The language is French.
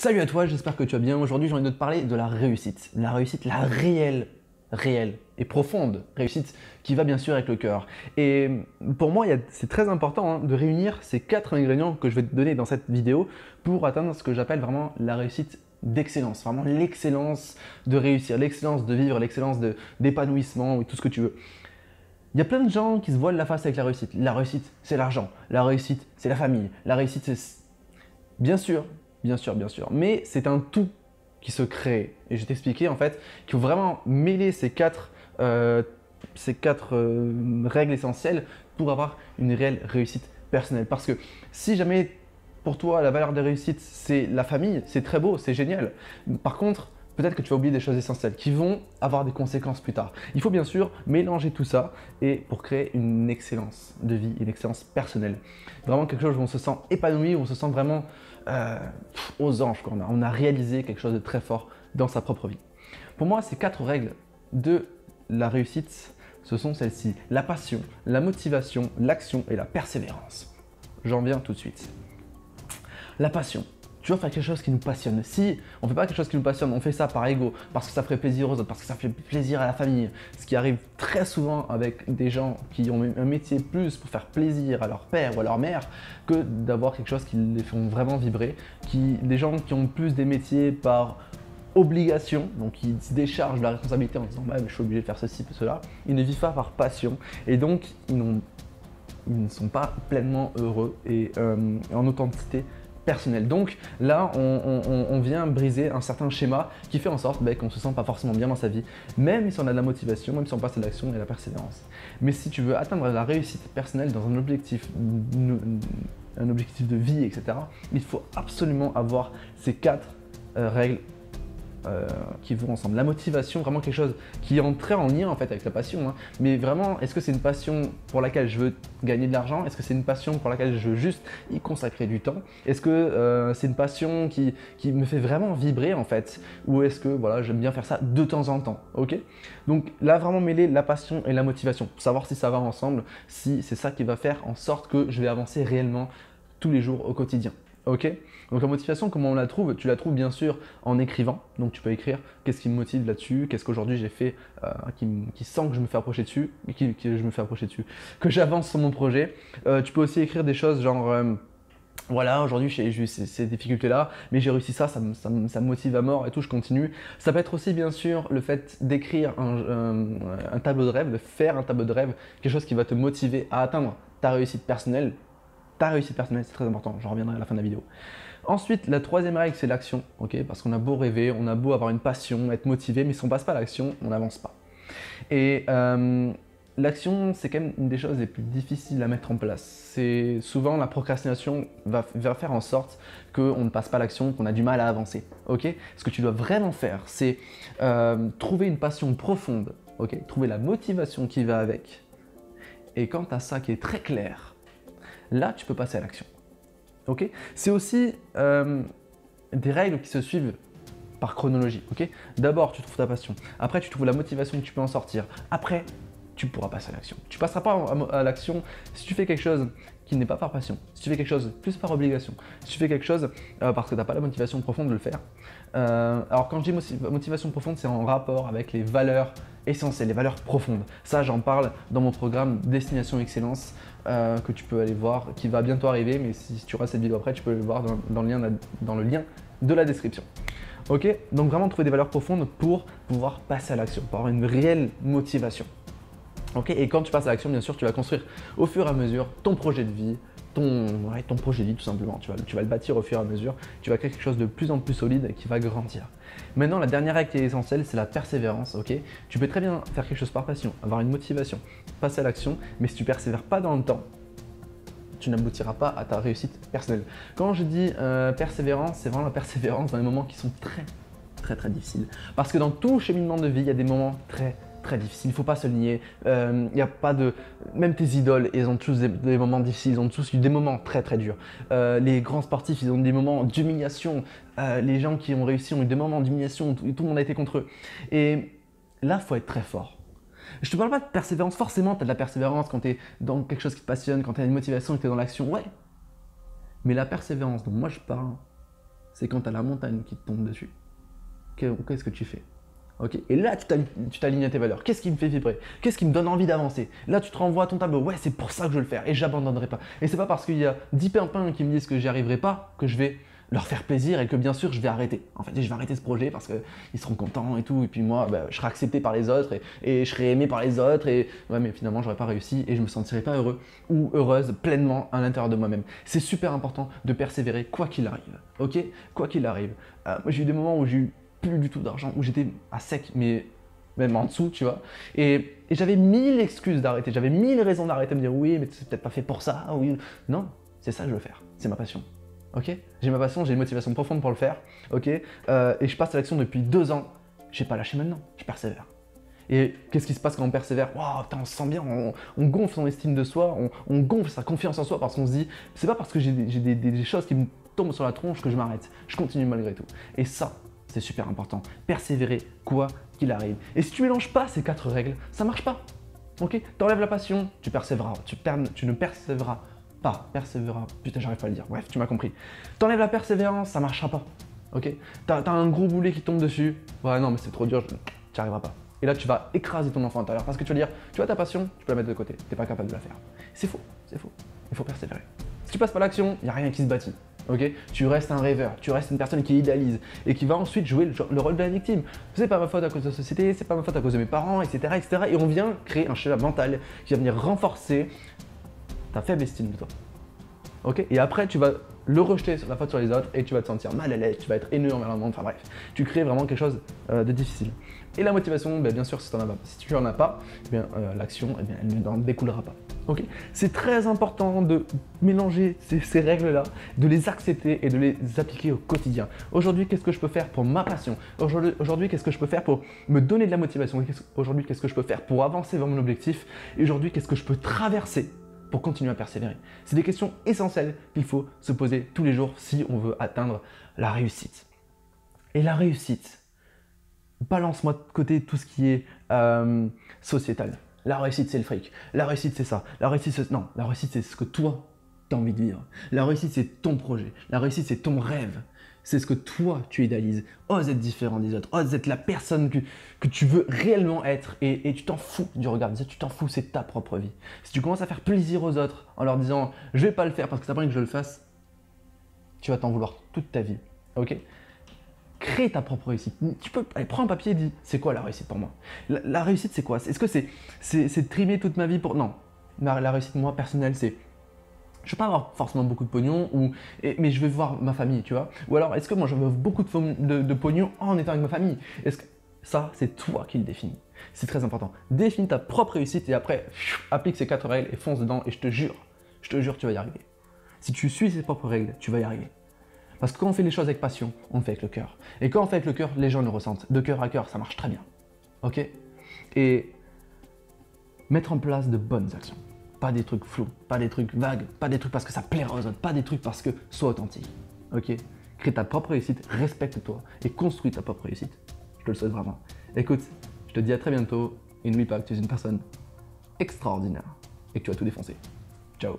Salut à toi, j'espère que tu vas bien. Aujourd'hui, j'ai envie de te parler de la réussite. La réussite, la réelle et profonde réussite qui va bien sûr avec le cœur. Et pour moi, c'est très important de réunir ces 4 ingrédients que je vais te donner dans cette vidéo pour atteindre ce que j'appelle vraiment la réussite d'excellence. Vraiment l'excellence de réussir, l'excellence de vivre, l'excellence d'épanouissement et tout ce que tu veux. Il y a plein de gens qui se voilent la face avec la réussite. La réussite, c'est l'argent. La réussite, c'est la famille. La réussite, c'est... Bien sûr, mais c'est un tout qui se crée. Et je vais t'expliquer en fait qu'il faut vraiment mêler ces quatre règles essentielles pour avoir une réelle réussite personnelle. Parce que si jamais pour toi la valeur de réussite c'est la famille, c'est très beau, c'est génial. Par contre, peut-être que tu vas oublier des choses essentielles qui vont avoir des conséquences plus tard. Il faut bien sûr mélanger tout ça et pour créer une excellence de vie, une excellence personnelle. Vraiment quelque chose où on se sent épanoui, où on se sent vraiment aux anges. On a réalisé quelque chose de très fort dans sa propre vie. Pour moi, ces 4 règles de la réussite, ce sont celles-ci. La passion, la motivation, l'action et la persévérance. J'en viens tout de suite. La passion. Tu dois faire quelque chose qui nous passionne. Si on ne fait pas quelque chose qui nous passionne, on fait ça par ego, parce que ça ferait plaisir aux autres, parce que ça fait plaisir à la famille. Ce qui arrive très souvent avec des gens qui ont un métier plus pour faire plaisir à leur père ou à leur mère que d'avoir quelque chose qui les font vraiment vibrer. Des gens qui ont plus des métiers par obligation, donc ils se déchargent de la responsabilité en disant bah, je suis obligé de faire ceci, cela. Ils ne vivent pas par passion et donc ils ne sont pas pleinement heureux et en authenticité personnel. Donc là, on vient briser un certain schéma qui fait en sorte qu'on ne se sent pas forcément bien dans sa vie, même si on a de la motivation, même si on passe de l'action et de la persévérance. Mais si tu veux atteindre la réussite personnelle dans un objectif de vie, etc., il faut absolument avoir ces 4 règles qui vont ensemble. La motivation, vraiment quelque chose qui est entré en lien en fait avec la passion. Mais vraiment, est-ce que c'est une passion pour laquelle je veux gagner de l'argent? Est-ce que c'est une passion pour laquelle je veux juste y consacrer du temps? Est-ce que c'est une passion qui me fait vraiment vibrer en fait? Ou est-ce que voilà, j'aime bien faire ça de temps en temps? Ok. Donc là, vraiment mêler la passion et la motivation pour savoir si ça va ensemble, si c'est ça qui va faire en sorte que je vais avancer réellement tous les jours au quotidien. Ok. Donc la motivation, comment on la trouve? Tu la trouves bien sûr en écrivant. Donc tu peux écrire qu'est-ce qui me motive là-dessus, qu'est-ce qu'aujourd'hui j'ai fait qui sent que je me fais approcher dessus, que j'avance sur mon projet. Tu peux aussi écrire des choses genre voilà, aujourd'hui j'ai eu ces difficultés-là, mais j'ai réussi ça, ça me motive à mort et tout, je continue. Ça peut être aussi bien sûr le fait d'écrire un tableau de rêve, de faire un tableau de rêve, quelque chose qui va te motiver à atteindre ta réussite personnelle. Ta réussite personnelle, c'est très important, j'en reviendrai à la fin de la vidéo. Ensuite, la troisième règle, c'est l'action, ok? Parce qu'on a beau rêver, on a beau avoir une passion, être motivé, mais si on ne passe pas à l'action, on n'avance pas. Et l'action, c'est quand même une des choses les plus difficiles à mettre en place. C'est souvent la procrastination va faire en sorte qu'on ne passe pas à l'action, qu'on a du mal à avancer, ok? Ce que tu dois vraiment faire, c'est trouver une passion profonde, ok? Trouver la motivation qui va avec. Et quand tu as ça qui est très clair, là, tu peux passer à l'action. Okay, c'est aussi des règles qui se suivent par chronologie. Okay, d'abord, tu trouves ta passion. Après, tu trouves la motivation que tu peux en sortir. Après, tu pourras passer à l'action. Tu ne passeras pas à l'action si tu fais quelque chose qui n'est pas par passion. Si tu fais quelque chose plus par obligation. Si tu fais quelque chose parce que tu n'as pas la motivation profonde de le faire. Alors quand je dis motivation profonde, c'est en rapport avec les valeurs essentielles, les valeurs profondes. Ça, j'en parle dans mon programme Destination Excellence que tu peux aller voir, qui va bientôt arriver, mais si tu regardes cette vidéo après, tu peux le voir dans le lien de la description. Ok, donc vraiment trouver des valeurs profondes pour pouvoir passer à l'action, pour avoir une réelle motivation. Ok, et quand tu passes à l'action, bien sûr, tu vas construire au fur et à mesure ton projet de vie, ton projet de vie tout simplement. Tu vas le bâtir au fur et à mesure. Tu vas créer quelque chose de plus en plus solide et qui va grandir. Maintenant, la dernière règle qui est essentielle, c'est la persévérance. Ok, tu peux très bien faire quelque chose par passion, avoir une motivation, passer à l'action, mais si tu persévères pas dans le temps, tu n'aboutiras pas à ta réussite personnelle. Quand je dis persévérance, c'est vraiment la persévérance dans les moments qui sont très difficiles. Parce que dans tout cheminement de vie, il y a des moments très difficiles, il ne faut pas se le nier. Il n'y a pas de... Même tes idoles, ils ont tous des moments difficiles, ils ont tous eu des moments très durs. Les grands sportifs, ils ont des moments d'humiliation. Les gens qui ont réussi ont eu des moments d'humiliation, tout le monde a été contre eux. Et là, il faut être très fort. Je te parle pas de persévérance, forcément tu as de la persévérance quand tu es dans quelque chose qui te passionne, quand tu as une motivation et que tu es dans l'action, ouais. Mais la persévérance dont moi je parle, c'est quand tu as la montagne qui te tombe dessus. Qu'est-ce que tu fais? Ok, et là, tu t'alignes à tes valeurs. Qu'est-ce qui me fait vibrer? Qu'est-ce qui me donne envie d'avancer? Là, tu te renvoies à ton tableau. Ouais, c'est pour ça que je veux le faire et j'abandonnerai pas. Et c'est pas parce qu'il y a 10 pimpins qui me disent que j'y arriverai pas que je vais leur faire plaisir et que bien sûr je vais arrêter. En fait, je vais arrêter ce projet parce qu'ils seront contents et tout. Et puis moi, je serai accepté par les autres et je serai aimé par les autres. Et ouais, mais finalement, j'aurais pas réussi et je me sentirai pas heureux ou heureuse pleinement à l'intérieur de moi-même. C'est super important de persévérer quoi qu'il arrive. Ok, quoi qu'il arrive. Moi, j'ai eu des moments où j'ai eu plus du tout d'argent, où j'étais à sec, mais même en dessous, tu vois. Et j'avais 1000 excuses d'arrêter, j'avais 1000 raisons d'arrêter, me dire oui, mais c'est peut-être pas fait pour ça, oui. Non, c'est ça que je veux faire, c'est ma passion. Ok, j'ai ma passion, j'ai une motivation profonde pour le faire, ok, et je passe à l'action depuis 2 ans, j'ai pas lâché maintenant, je persévère. Et qu'est-ce qui se passe quand on persévère? Waouh, putain, on se sent bien, on gonfle son estime de soi, on gonfle sa confiance en soi parce qu'on se dit, c'est pas parce que j'ai des choses qui me tombent sur la tronche que je m'arrête, je continue malgré tout. Et ça, c'est super important. Persévérer quoi qu'il arrive. Et si tu mélanges pas ces 4 règles, ça marche pas. Ok? T'enlèves la passion, tu persévéreras. Tu ne persévéreras pas. Persévéreras. Putain, j'arrive pas à le dire. Bref, tu m'as compris. T'enlèves la persévérance, ça marchera pas. Ok? T'as un gros boulet qui tombe dessus. Ouais, non, mais c'est trop dur, tu n'y arriveras pas. Et là, tu vas écraser ton enfant intérieur parce que tu vas dire, tu vois ta passion, tu peux la mettre de côté. T'es pas capable de la faire. C'est faux, c'est faux. Il faut persévérer. Si tu passes pas l'action, il n'y a rien qui se bâtit. Okay, tu restes un rêveur, tu restes une personne qui idéalise et qui va ensuite jouer le rôle de la victime. C'est pas ma faute à cause de la société, c'est pas ma faute à cause de mes parents, etc., etc. Et on vient créer un schéma mental qui va venir renforcer ta faible estime de toi. Okay, et après, tu vas le rejeter sur la faute sur les autres et tu vas te sentir mal à l'aise, tu vas être haineux envers le monde, enfin bref, tu crées vraiment quelque chose de difficile. Et la motivation, bien sûr, si tu n'en as pas, l'action, elle n'en découlera pas. Okay, c'est très important de mélanger ces règles-là, de les accepter et de les appliquer au quotidien. Aujourd'hui, qu'est-ce que je peux faire pour ma passion? Aujourd'hui, qu'est-ce que je peux faire pour me donner de la motivation? Aujourd'hui, qu'est-ce que je peux faire pour avancer vers mon objectif? Et aujourd'hui, qu'est-ce que je peux traverser pour continuer à persévérer? C'est des questions essentielles qu'il faut se poser tous les jours si on veut atteindre la réussite. Et la réussite, balance-moi de côté tout ce qui est sociétal. La réussite, c'est le fric. La réussite, c'est ça. La réussite, c'est... Non, la réussite, c'est ce que toi, tu as envie de vivre. La réussite, c'est ton projet. La réussite, c'est ton rêve. C'est ce que toi, tu idéalises. Ose être différent des autres. Ose être la personne que tu veux réellement être. Et tu t'en fous du regard des autres. Tu t'en fous, c'est ta propre vie. Si tu commences à faire plaisir aux autres en leur disant « je vais pas le faire parce que t'as pas envie que je le fasse », tu vas t'en vouloir toute ta vie. Ok ? Crée ta propre réussite. Tu peux, allez, prends un papier et dis, c'est quoi la réussite pour moi? La réussite, c'est quoi? Est-ce que c'est trimer toute ma vie pour... Non. La réussite, moi, personnelle, c'est... Je ne veux pas avoir forcément beaucoup de pognon, mais je vais voir ma famille, tu vois? Ou alors, est-ce que moi, je veux beaucoup de pognon en étant avec ma famille? Est-ce que ça, c'est toi qui le définis. C'est très important. Définis ta propre réussite et après, applique ces 4 règles et fonce dedans et je te jure, tu vas y arriver. Si tu suis ces propres règles, tu vas y arriver. Parce que quand on fait les choses avec passion, on le fait avec le cœur. Et quand on fait avec le cœur, les gens le ressentent. De cœur à cœur, ça marche très bien. Ok? Et mettre en place de bonnes actions. Pas des trucs flous, pas des trucs vagues, pas des trucs parce que ça plaira aux autres, pas des trucs parce que sois authentique. Ok? Crée ta propre réussite, respecte-toi et construis ta propre réussite. Je te le souhaite vraiment. Écoute, je te dis à très bientôt et n'oublie pas que tu es une personne extraordinaire et que tu vas tout défoncer. Ciao!